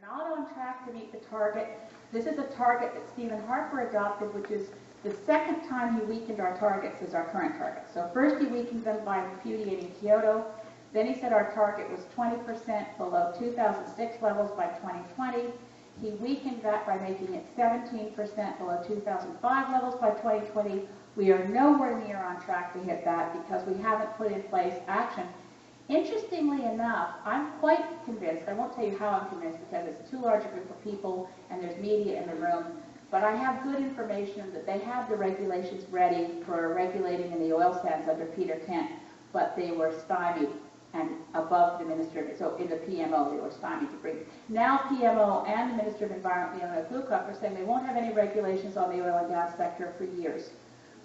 not on track to meet the target. This is a target that Stephen Harper adopted, which is the second time he weakened our targets as our current target. So first he weakened them by repudiating Kyoto. Then he said our target was 20% below 2006 levels by 2020. He weakened that by making it 17% below 2005 levels by 2020. We are nowhere near on track to hit that because we haven't put in place action. Interestingly enough, I'm quite convinced, I won't tell you how I'm convinced because it's too large a group of people and there's media in the room, but I have good information that they have the regulations ready for regulating in the oil sands under Peter Kent, but they were stymied and above the Minister of, so in the PMO they were stymied to bring. Now PMO and the Minister of Environment, Leonard Glukov, are saying they won't have any regulations on the oil and gas sector for years.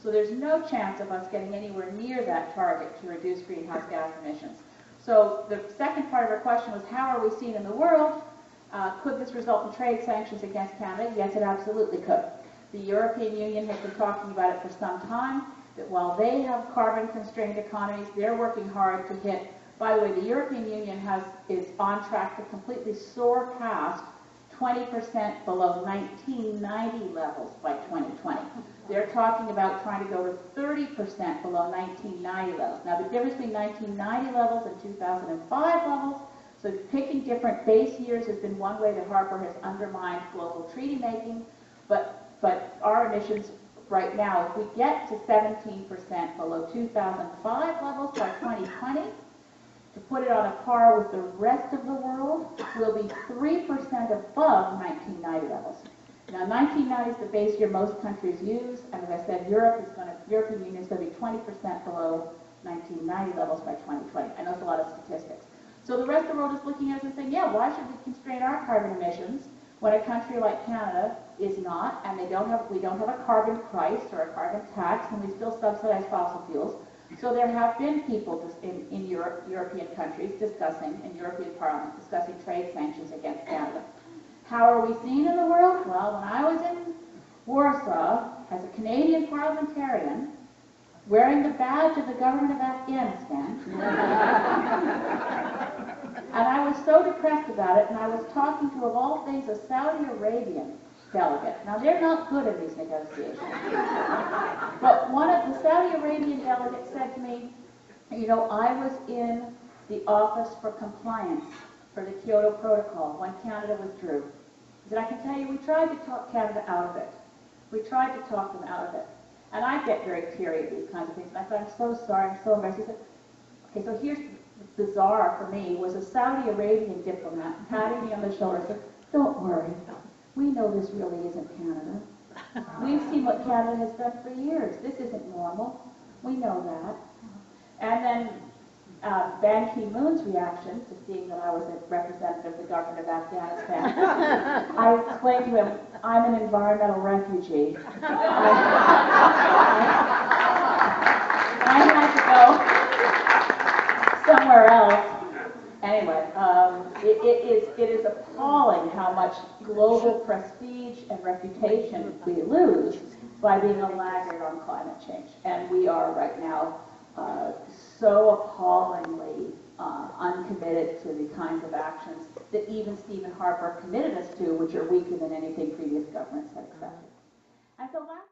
So there's no chance of us getting anywhere near that target to reduce greenhouse gas emissions. So the second part of our question was, how are we seen in the world? Could this result in trade sanctions against Canada? Yes, it absolutely could. The European Union has been talking about it for some time, that while they have carbon-constrained economies, they're working hard to hit. By the way, the European Union is on track to completely soar past 20% below 1990 levels by 2020. They're talking about trying to go to 30% below 1990 levels. Now, the difference between 1990 levels and 2005 levels, so picking different base years has been one way that Harper has undermined global treaty making, but our emissions right now, if we get to 17% below 2005 levels by 2020, to put it on a par with the rest of the world, we'll be 3% above 1990 levels. Now, 1990 is the base year most countries use, and as I said, European Union is going to be 20% below 1990 levels by 2020. I know it's a lot of statistics. So the rest of the world is looking at us and saying, yeah, why should we constrain our carbon emissions when a country like Canada is not, and we don't have a carbon price or a carbon tax, and we still subsidize fossil fuels. So there have been people in European countries discussing, in European Parliament, discussing trade sanctions against Canada. How are we seen in the world? Well, when I was in Warsaw as a Canadian parliamentarian, wearing the badge of the government of Afghanistan, and I was so depressed about it, and I was talking to, of all things, a Saudi Arabian delegate. Now, they're not good in these negotiations. But one of the Saudi Arabian delegates said to me, you know, I was in the Office for Compliance for the Kyoto Protocol when Canada withdrew. He said, I can tell you, we tried to talk Canada out of it. We tried to talk them out of it. And I get very teary at these kinds of things. And I thought, I'm so sorry, I'm so embarrassed. He said, okay, so here's the bizarre for me, was a Saudi Arabian diplomat patting me on the shoulder and said, don't worry. We know this really isn't Canada. We've seen what Canada has done for years. This isn't normal. We know that. And then Ban Ki-moon's reaction to seeing that I was a representative of the government of Afghanistan, I explained to him, I'm an environmental refugee. I had to go somewhere else. Anyway, it is appalling how much global prestige and reputation we lose by being a laggard on climate change. And we are right now so appallingly uncommitted to the kinds of actions that even Stephen Harper committed us to, which are weaker than anything previous governments had accepted. And so last